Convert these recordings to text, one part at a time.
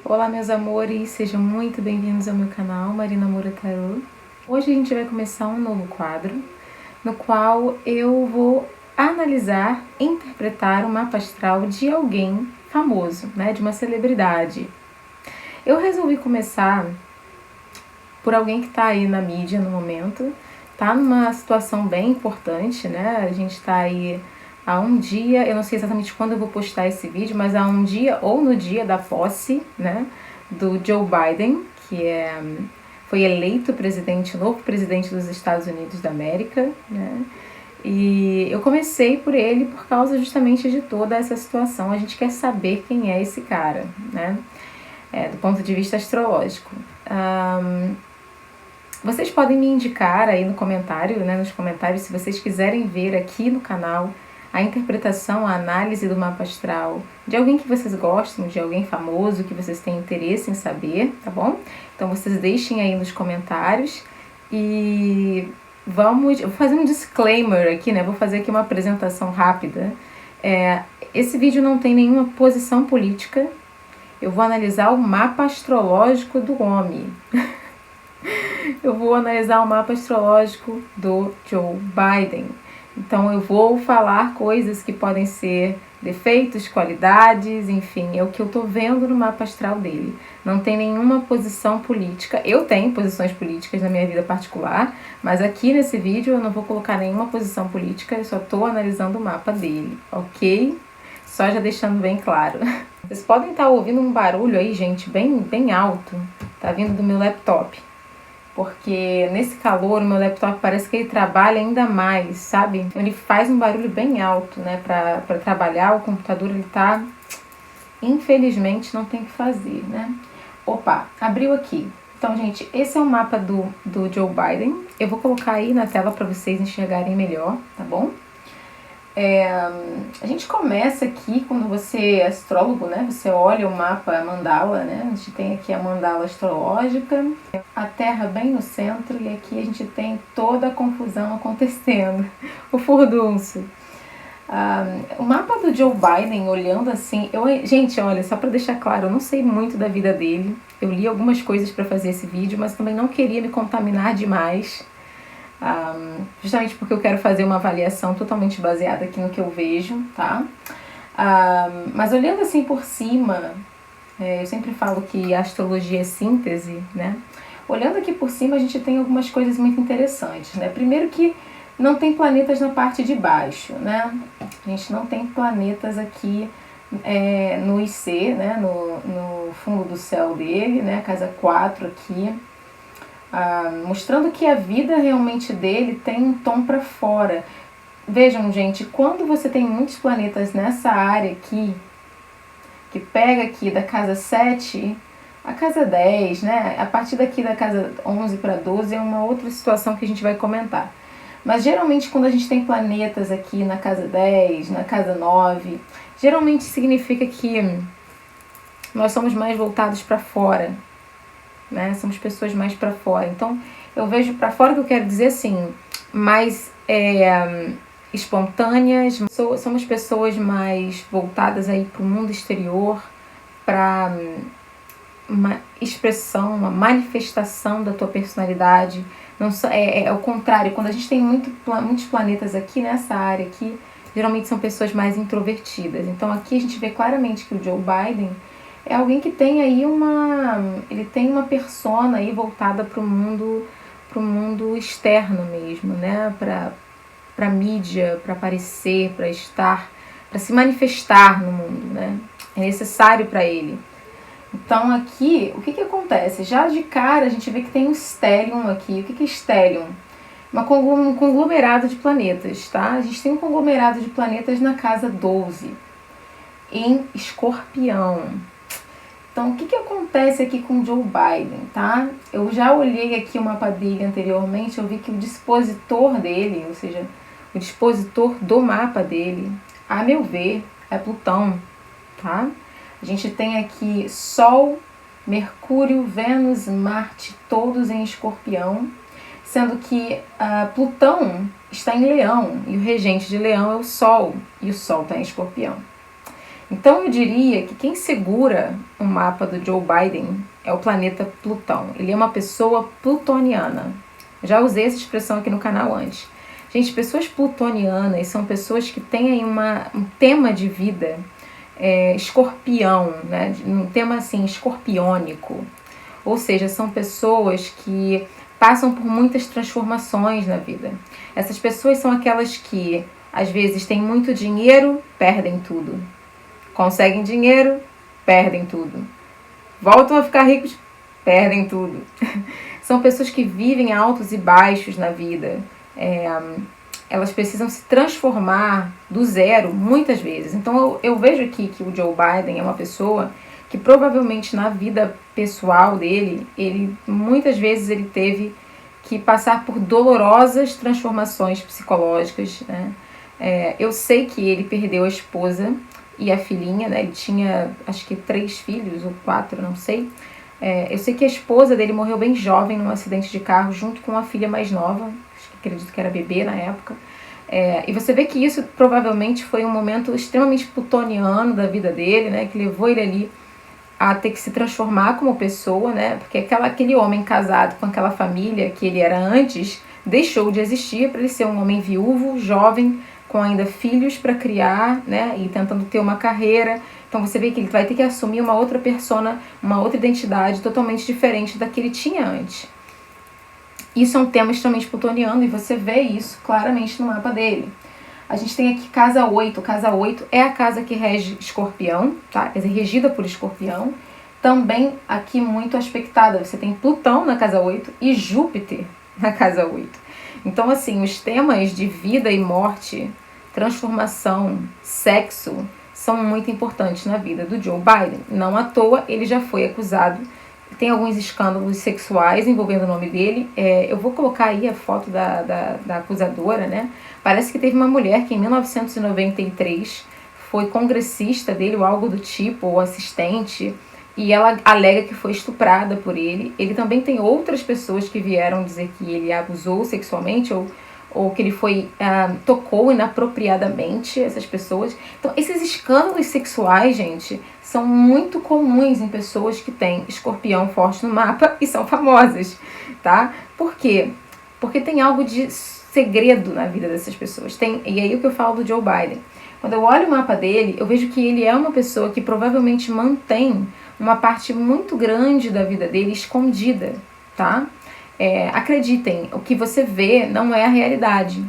Olá meus amores, sejam muito bem-vindos ao meu canal Marina Moura Tarot. Hoje a gente vai começar um novo quadro, no qual eu vou analisar, interpretar o mapa astral de alguém famoso, né, de uma celebridade. Eu resolvi começar por alguém que está aí na mídia no momento, tá numa situação bem importante, né, a gente está aí há um dia, eu não sei exatamente quando eu vou postar esse vídeo, mas há um dia ou no dia da posse, né, do Joe Biden, que foi eleito presidente, novo presidente dos Estados Unidos da América, né, e eu comecei por ele por causa justamente de toda essa situação. A gente quer saber quem é esse cara, né, do ponto de vista astrológico. Vocês podem me indicar aí no comentário, né, nos comentários, se vocês quiserem ver aqui no canal a interpretação, a análise do mapa astral de alguém que vocês gostam, de alguém famoso que vocês têm interesse em saber, tá bom? Então vocês deixem aí nos comentários e eu vou fazer um disclaimer aqui, né? Vou fazer aqui uma apresentação rápida. Esse vídeo não tem nenhuma posição política, eu vou analisar o mapa astrológico do homem. Eu vou analisar o mapa astrológico do Joe Biden. Então eu vou falar coisas que podem ser defeitos, qualidades, enfim, é o que eu tô vendo no mapa astral dele. Não tem nenhuma posição política. Eu tenho posições políticas na minha vida particular, mas aqui nesse vídeo eu não vou colocar nenhuma posição política, eu só tô analisando o mapa dele, ok? Só já deixando bem claro. Vocês podem estar ouvindo um barulho aí, gente, bem alto. Tá vindo do meu laptop. Porque nesse calor o meu laptop parece que ele trabalha ainda mais, sabe? Ele faz um barulho bem alto, né? Pra trabalhar, o computador ele tá... Infelizmente não tem o que fazer, né? Opa, abriu aqui. Então, gente, esse é o mapa do Joe Biden. Eu vou colocar aí na tela para vocês enxergarem melhor, tá bom? A gente começa aqui, quando você é astrólogo, né? Você olha o mapa, a mandala, né? A gente tem aqui a mandala astrológica, a Terra bem no centro, e aqui a gente tem toda a confusão acontecendo, o furdunço. O mapa do Joe Biden, olhando assim... gente, olha, só para deixar claro, eu não sei muito da vida dele. Eu li algumas coisas para fazer esse vídeo, mas também não queria me contaminar demais. Justamente porque eu quero fazer uma avaliação totalmente baseada aqui no que eu vejo, tá? Mas olhando assim por cima, eu sempre falo que a astrologia é síntese, né? Olhando aqui por cima a gente tem algumas coisas muito interessantes, né? Primeiro que não tem planetas na parte de baixo, né? A gente não tem planetas aqui no IC, né? No fundo do céu dele, né? Casa 4 aqui. Mostrando que a vida realmente dele tem um tom para fora. Vejam, gente, quando você tem muitos planetas nessa área aqui, que pega aqui da casa 7, a casa 10, né? A partir daqui da casa 11 para 12 é uma outra situação que a gente vai comentar. Mas geralmente quando a gente tem planetas aqui na casa 10, na casa 9, geralmente significa que nós somos mais voltados para fora. Né? Somos pessoas mais para fora. Então, eu vejo para fora que eu quero dizer assim, mais espontâneas, somos pessoas mais voltadas aí para o mundo exterior, para uma expressão, uma manifestação da tua personalidade. Não é o contrário, quando a gente tem muitos planetas aqui nessa área aqui, geralmente são pessoas mais introvertidas. Então aqui a gente vê claramente que o Joe Biden é alguém que tem aí ele tem uma persona aí voltada para o mundo externo mesmo, né? Para mídia, para aparecer, para estar, para se manifestar no mundo, né? É necessário para ele. Então aqui, o que acontece? Já de cara a gente vê que tem um stellium aqui. O que é stellium? Um conglomerado de planetas, tá? A gente tem um conglomerado de planetas na casa 12, em Escorpião. Então, o que acontece aqui com o Joe Biden, tá? Eu já olhei aqui o mapa dele anteriormente, eu vi que o dispositor dele, ou seja, o dispositor do mapa dele, a meu ver, é Plutão, tá? A gente tem aqui Sol, Mercúrio, Vênus, Marte, todos em Escorpião, sendo que Plutão está em Leão, e o regente de Leão é o Sol, e o Sol está em Escorpião. Então eu diria que quem segura o mapa do Joe Biden é o planeta Plutão. Ele é uma pessoa plutoniana. Já usei essa expressão aqui no canal antes. Gente, pessoas plutonianas são pessoas que têm aí um tema de vida escorpião, né? Um tema assim, escorpiônico. Ou seja, são pessoas que passam por muitas transformações na vida. Essas pessoas são aquelas que, às vezes, têm muito dinheiro, perdem tudo. Conseguem dinheiro, perdem tudo. Voltam a ficar ricos, perdem tudo. São pessoas que vivem altos e baixos na vida. Elas precisam se transformar do zero muitas vezes. Então eu vejo aqui que o Joe Biden é uma pessoa que provavelmente na vida pessoal dele, muitas vezes ele teve que passar por dolorosas transformações psicológicas, né? Eu sei que ele perdeu a esposa e a filhinha, né? Ele tinha acho que 3 filhos ou 4, não sei. Eu sei que a esposa dele morreu bem jovem num acidente de carro junto com a filha mais nova, acredito que era bebê na época. E você vê que isso provavelmente foi um momento extremamente plutoniano da vida dele, né? Que levou ele ali a ter que se transformar como pessoa, né? Porque aquele homem casado com aquela família que ele era antes deixou de existir para ele ser um homem viúvo, jovem, com ainda filhos para criar, né? E tentando ter uma carreira. Então você vê que ele vai ter que assumir uma outra persona, uma outra identidade totalmente diferente da que ele tinha antes. Isso é um tema extremamente plutoniano e você vê isso claramente no mapa dele. A gente tem aqui casa 8. Casa 8 é a casa que rege Escorpião, tá? É regida por Escorpião. Também aqui muito aspectada. Você tem Plutão na casa 8 e Júpiter na casa 8. Então, assim, os temas de vida e morte, transformação, sexo, são muito importantes na vida do Joe Biden. Não à toa, ele já foi acusado. Tem alguns escândalos sexuais envolvendo o nome dele. Eu vou colocar aí a foto da acusadora, né? Parece que teve uma mulher que em 1993 foi congressista dele ou algo do tipo, ou assistente, e ela alega que foi estuprada por ele. Ele também tem outras pessoas que vieram dizer que ele abusou sexualmente ou que ele tocou inapropriadamente essas pessoas. Então, esses escândalos sexuais, gente, são muito comuns em pessoas que têm escorpião forte no mapa e são famosas, tá? Por quê? Porque tem algo de segredo na vida dessas pessoas. E aí o que eu falo do Joe Biden. Quando eu olho o mapa dele, eu vejo que ele é uma pessoa que provavelmente mantém uma parte muito grande da vida dele escondida, tá? Acreditem, o que você vê não é a realidade.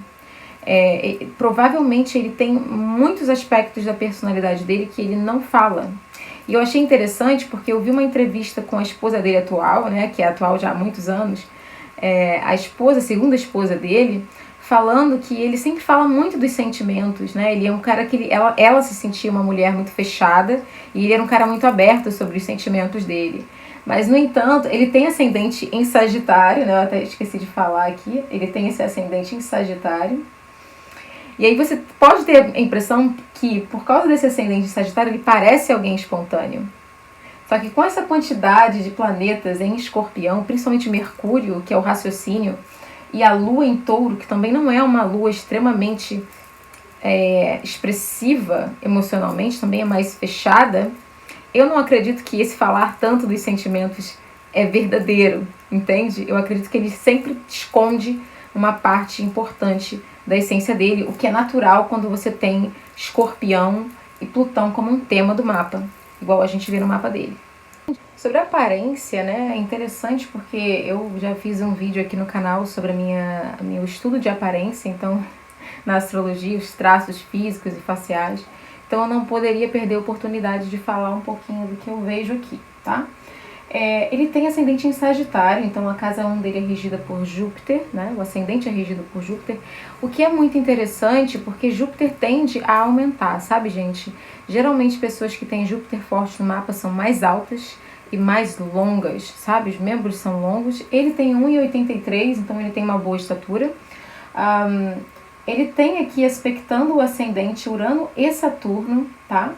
Provavelmente ele tem muitos aspectos da personalidade dele que ele não fala. E eu achei interessante porque eu vi uma entrevista com a esposa dele atual, né, que é atual já há muitos anos, a segunda esposa dele, falando que ele sempre fala muito dos sentimentos, né? Ele é um cara que ela se sentia uma mulher muito fechada e ele era um cara muito aberto sobre os sentimentos dele. Mas, no entanto, ele tem ascendente em Sagitário, né? Eu até esqueci de falar aqui. Ele tem esse ascendente em Sagitário. E aí você pode ter a impressão que, por causa desse ascendente em Sagitário, ele parece alguém espontâneo. Só que com essa quantidade de planetas em Escorpião, principalmente Mercúrio, que é o raciocínio, e a Lua em Touro, que também não é uma Lua extremamente expressiva emocionalmente, também é mais fechada, eu não acredito que esse falar tanto dos sentimentos é verdadeiro, entende? Eu acredito que ele sempre esconde uma parte importante da essência dele, o que é natural quando você tem Escorpião e Plutão como um tema do mapa, igual a gente vê no mapa dele. Sobre a aparência, né, é interessante porque eu já fiz um vídeo aqui no canal sobre meu estudo de aparência, então, na astrologia, os traços físicos e faciais. Então eu não poderia perder a oportunidade de falar um pouquinho do que eu vejo aqui, tá? Ele tem ascendente em Sagitário, então a casa 1 dele é regida por Júpiter, né? O ascendente é regido por Júpiter, o que é muito interessante porque Júpiter tende a aumentar, sabe, gente? Geralmente pessoas que têm Júpiter forte no mapa são mais altas e mais longas, sabe? Os membros são longos. Ele tem 1,83, então ele tem uma boa estatura. Ele tem aqui aspectando o ascendente Urano e Saturno, tá?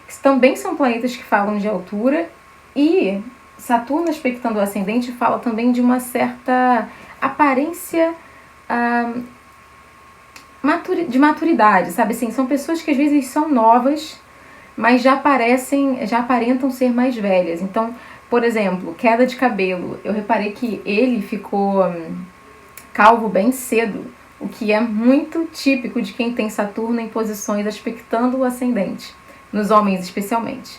Que também são planetas que falam de altura. E Saturno aspectando o ascendente fala também de uma certa aparência de maturidade, sabe? Assim, são pessoas que às vezes são novas, mas já aparentam ser mais velhas. Então, por exemplo, queda de cabelo. Eu reparei que ele ficou calvo bem cedo, o que é muito típico de quem tem Saturno em posições aspectando o ascendente, nos homens especialmente.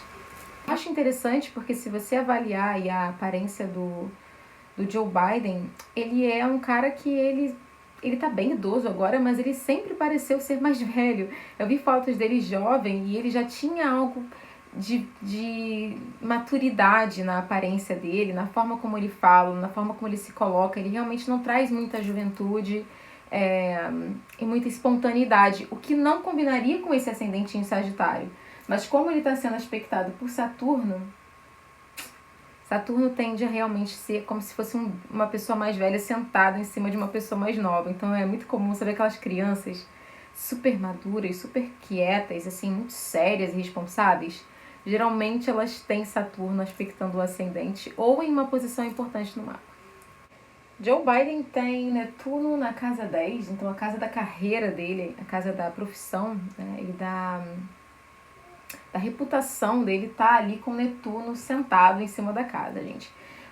Eu acho interessante porque se você avaliar aí a aparência do Joe Biden, ele é um cara que ele tá bem idoso agora, mas ele sempre pareceu ser mais velho. Eu vi fotos dele jovem e ele já tinha algo de maturidade na aparência dele, na forma como ele fala, na forma como ele se coloca. Ele realmente não traz muita juventude e muita espontaneidade, o que não combinaria com esse ascendente em Sagitário. Mas como ele está sendo aspectado por Saturno, Saturno tende a realmente ser como se fosse uma pessoa mais velha sentada em cima de uma pessoa mais nova. Então é muito comum você ver aquelas crianças super maduras, super quietas, assim, muito sérias e responsáveis. Geralmente elas têm Saturno aspectando o ascendente ou em uma posição importante no mapa. Joe Biden tem Netuno na casa 10, então a casa da carreira dele, a casa da profissão, né, e da reputação dele tá ali com Netuno sentado em cima da casa, gente.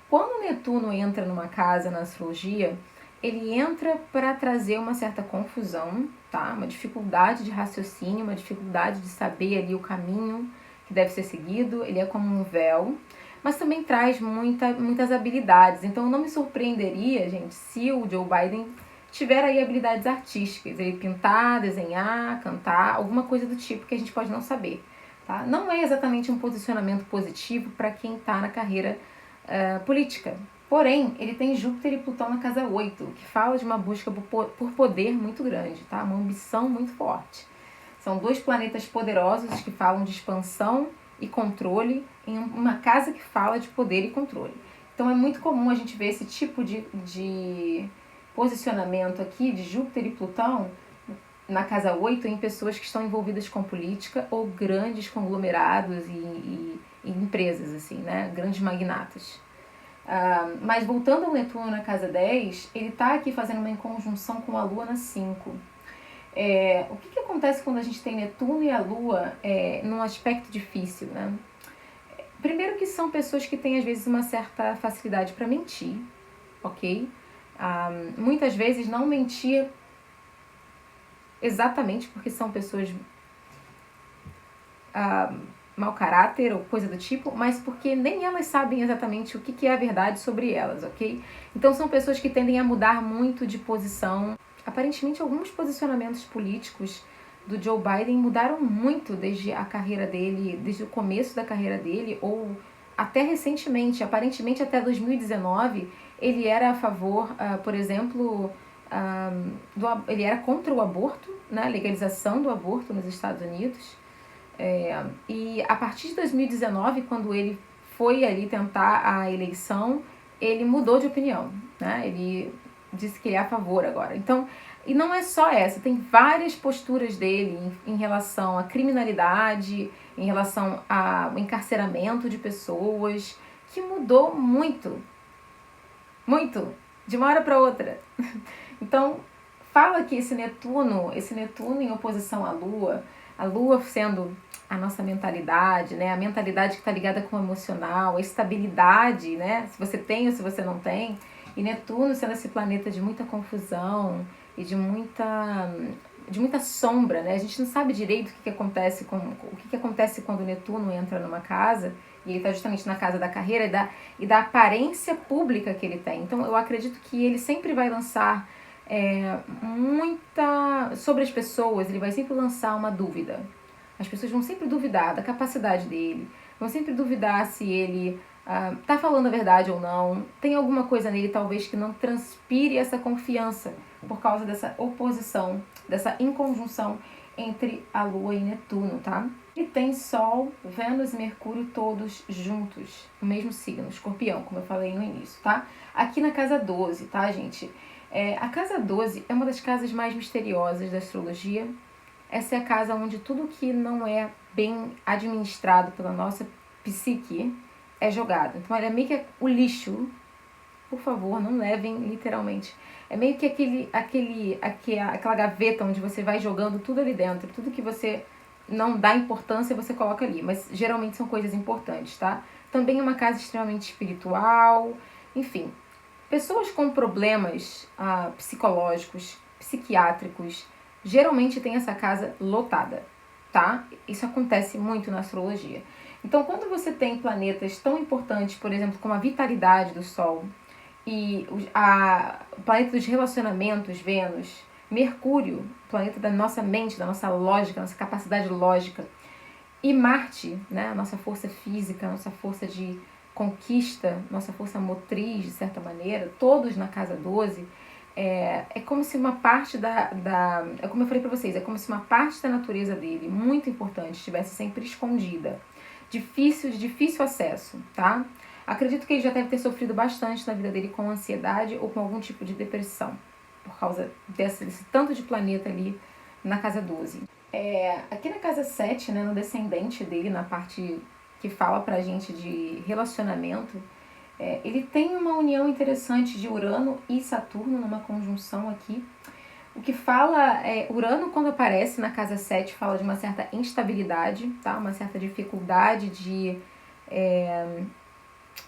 Quando Netuno entra numa casa na astrologia, ele entra para trazer uma certa confusão, tá? Uma dificuldade de raciocínio, uma dificuldade de saber ali o caminho que deve ser seguido. Ele é como um véu, mas também traz muitas habilidades. Então não me surpreenderia, gente, se o Joe Biden tiver aí habilidades artísticas, ele pintar, desenhar, cantar, alguma coisa do tipo que a gente pode não saber. Tá? Não é exatamente um posicionamento positivo para quem está na carreira política. Porém, ele tem Júpiter e Plutão na casa 8, que fala de uma busca por poder muito grande, tá? Uma ambição muito forte. São dois planetas poderosos que falam de expansão e controle em uma casa que fala de poder e controle. Então é muito comum a gente ver esse tipo de posicionamento aqui de Júpiter e Plutão na casa 8 em pessoas que estão envolvidas com política ou grandes conglomerados e empresas, assim, né? Grandes magnatas. Mas voltando ao Netuno na casa 10, ele está aqui fazendo uma conjunção com a Lua na 5. O que acontece quando a gente tem Netuno e a Lua num aspecto difícil, né? Primeiro que são pessoas que têm, às vezes, uma certa facilidade para mentir, ok? Muitas vezes não mentir exatamente porque são pessoas mau caráter ou coisa do tipo, mas porque nem elas sabem exatamente o que é a verdade sobre elas, ok? Então são pessoas que tendem a mudar muito de posição. Aparentemente alguns posicionamentos políticos do Joe Biden mudaram muito desde a carreira dele, desde o começo da carreira dele, ou até recentemente. Aparentemente até 2019 ele era a favor, por exemplo, ele era contra o aborto, né, a legalização do aborto nos Estados Unidos. E a partir de 2019, quando ele foi ali tentar a eleição, ele mudou de opinião, né? Ele disse que ele é a favor agora. Então, e não é só essa, tem várias posturas dele em relação à criminalidade, em relação ao encarceramento de pessoas, que mudou muito, muito, de uma hora para outra. Então, fala que esse Netuno em oposição à Lua sendo a nossa mentalidade, né? A mentalidade que está ligada com o emocional, a estabilidade, né? Se você tem ou se você não tem. E Netuno sendo esse planeta de muita confusão e de muita sombra, né? A gente não sabe direito o que acontece quando Netuno entra numa casa e ele está justamente na casa da carreira e da aparência pública que ele tem. Então eu acredito que ele sempre vai lançar sobre as pessoas, ele vai sempre lançar uma dúvida. As pessoas vão sempre duvidar da capacidade dele, vão sempre duvidar se ele tá falando a verdade ou não. Tem alguma coisa nele talvez que não transpire essa confiança por causa dessa oposição, dessa inconjunção entre a Lua e Netuno, tá? E tem Sol, Vênus e Mercúrio todos juntos, no mesmo signo, Escorpião, como eu falei no início, tá? Aqui na casa 12, tá, gente? A casa 12 é uma das casas mais misteriosas da astrologia. Essa é a casa onde tudo que não é bem administrado pela nossa psique é jogado. Então, ela é meio que o lixo. Por favor, não levem literalmente. É meio que aquela gaveta onde você vai jogando tudo ali dentro. Tudo que você não dá importância, você coloca ali, mas geralmente são coisas importantes, tá? Também é uma casa extremamente espiritual, enfim. Pessoas com problemas psicológicos, psiquiátricos, geralmente tem essa casa lotada, tá? Isso acontece muito na astrologia. Então, quando você tem planetas tão importantes, por exemplo, como a vitalidade do Sol e o planeta dos relacionamentos, Vênus, Mercúrio, planeta da nossa mente, da nossa lógica, nossa capacidade lógica, e Marte, né, a nossa força física, a nossa força de conquista, nossa força motriz, de certa maneira, todos na casa 12, é como se uma parte é como eu falei para vocês, é como se uma parte da natureza dele, muito importante, estivesse sempre escondida, de difícil acesso, tá? Acredito que ele já deve ter sofrido bastante na vida dele com ansiedade ou com algum tipo de depressão, por causa desse tanto de planeta ali na casa 12. Aqui na casa 7, né, no descendente dele, na parte que fala pra gente de relacionamento, ele tem uma união interessante de Urano e Saturno numa conjunção aqui. O que fala, Urano quando aparece na casa 7 fala de uma certa instabilidade, tá? Uma certa dificuldade de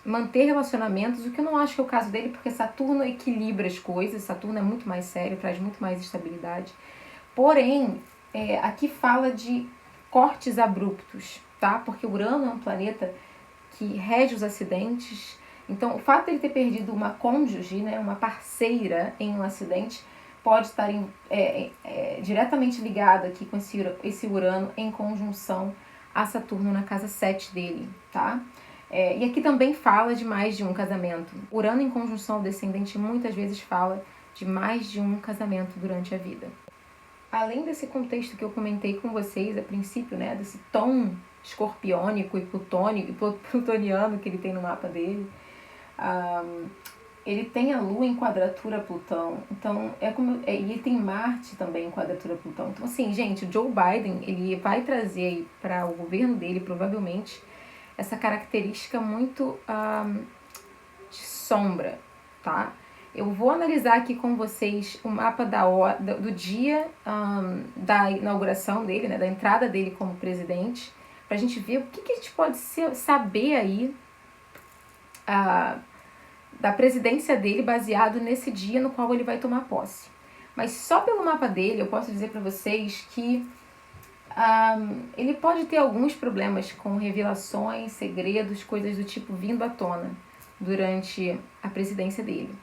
manter relacionamentos, o que eu não acho que é o caso dele, porque Saturno equilibra as coisas, Saturno é muito mais sério, traz muito mais estabilidade. Porém, aqui fala de cortes abruptos, tá? Porque Urano é um planeta que rege os acidentes. Então, o fato de ele ter perdido uma cônjuge, né, uma parceira em um acidente, pode estar diretamente ligado aqui com esse Urano em conjunção a Saturno na casa 7 dele, tá? E aqui também fala de mais de um casamento. Urano em conjunção ao descendente muitas vezes fala de mais de um casamento durante a vida. Além desse contexto que eu comentei com vocês a princípio, né, desse tom escorpiônico e plutoniano que ele tem no mapa dele, ele tem a Lua em quadratura a Plutão, então e ele tem Marte também em quadratura a Plutão. Então, assim, gente, o Joe Biden, ele vai trazer para o governo dele, provavelmente, essa característica muito de sombra, tá? Eu vou analisar aqui com vocês o mapa do dia da inauguração dele, né, da entrada dele como presidente, pra gente ver o que a gente pode saber aí da presidência dele baseado nesse dia no qual ele vai tomar posse. Mas só pelo mapa dele eu posso dizer para vocês que ele pode ter alguns problemas com revelações, segredos, coisas do tipo vindo à tona durante a presidência dele.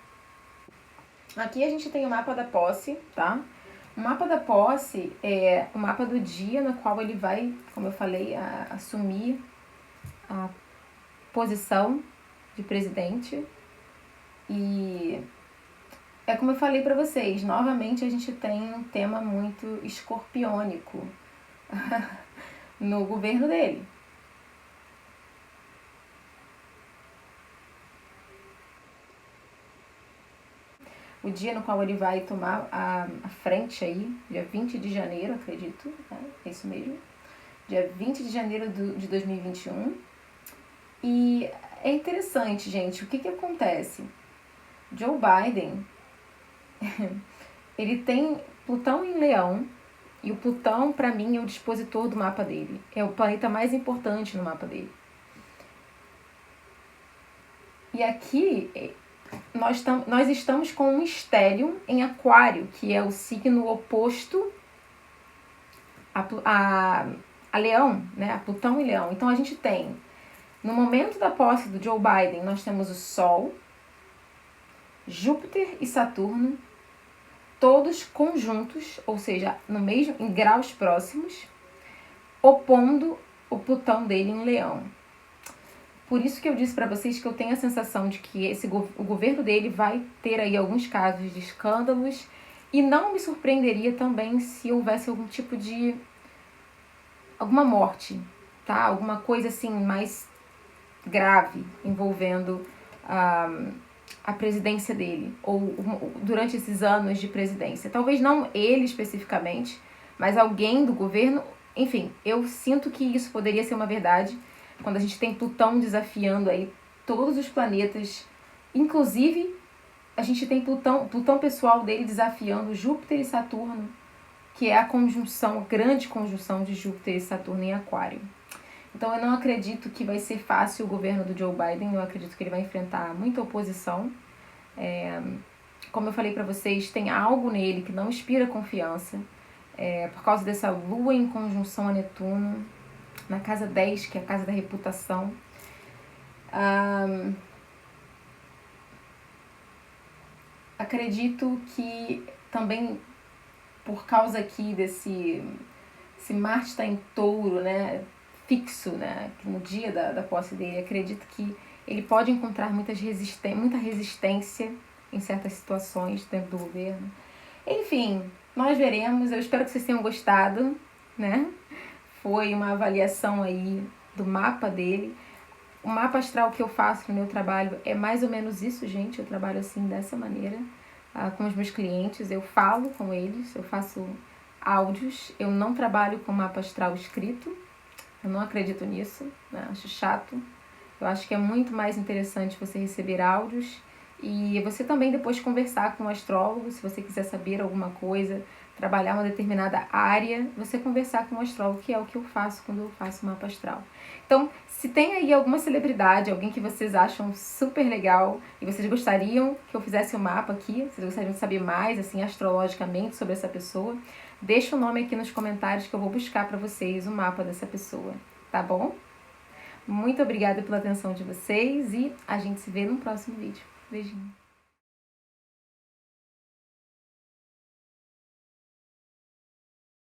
Aqui a gente tem o mapa da posse, tá? O mapa da posse é o mapa do dia no qual ele vai, como eu falei, assumir a posição de presidente. E é como eu falei para vocês, novamente a gente tem um tema muito escorpiônico no governo dele. O dia no qual ele vai tomar a frente aí, dia 20 de janeiro, acredito, né? É isso mesmo. Dia 20 de janeiro de 2021. E é interessante, gente, o que acontece? Joe Biden, ele tem Plutão em Leão, e o Plutão, para mim, é o dispositor do mapa dele. É o planeta mais importante no mapa dele. E aqui nós estamos com um estélio em Aquário, que é o signo oposto a Leão, né? A Plutão e Leão. Então a gente tem, no momento da posse do Joe Biden, nós temos o Sol, Júpiter e Saturno, todos conjuntos, ou seja, em graus próximos, opondo o Plutão dele em Leão. Por isso que eu disse para vocês que eu tenho a sensação de que o governo dele vai ter aí alguns casos de escândalos, e não me surpreenderia também se houvesse algum tipo de alguma morte, tá? Alguma coisa assim mais grave envolvendo a presidência dele, ou durante esses anos de presidência. Talvez não ele especificamente, mas alguém do governo. Enfim, eu sinto que isso poderia ser uma verdade quando a gente tem Plutão desafiando aí todos os planetas. Inclusive, a gente tem Plutão pessoal dele desafiando Júpiter e Saturno, que é a conjunção, a grande conjunção de Júpiter e Saturno em Aquário. Então eu não acredito que vai ser fácil o governo do Joe Biden, eu acredito que ele vai enfrentar muita oposição. Como eu falei para vocês, tem algo nele que não inspira confiança, por causa dessa lua em conjunção a Netuno, na casa 10, que é a casa da reputação. Acredito que também por causa aqui desse Marte está em Touro, né, fixo, né, no dia da posse dele, acredito que ele pode encontrar muita resistência em certas situações dentro do governo. Enfim, nós veremos. Eu espero que vocês tenham gostado, né? Foi uma avaliação aí do mapa dele. O mapa astral que eu faço no meu trabalho é mais ou menos isso, gente. Eu trabalho assim, dessa maneira, com os meus clientes. Eu falo com eles, eu faço áudios. Eu não trabalho com mapa astral escrito. Eu não acredito nisso, né? Acho chato. Eu acho que é muito mais interessante você receber áudios e você também depois conversar com um astrólogo, se você quiser saber alguma coisa, trabalhar uma determinada área, você conversar com um astrólogo, que é o que eu faço quando eu faço mapa astral. Então, se tem aí alguma celebridade, alguém que vocês acham super legal e vocês gostariam que eu fizesse um mapa aqui, vocês gostariam de saber mais, assim, astrologicamente sobre essa pessoa, deixa o nome aqui nos comentários que eu vou buscar para vocês o mapa dessa pessoa, tá bom? Muito obrigada pela atenção de vocês e a gente se vê no próximo vídeo. Beijinho.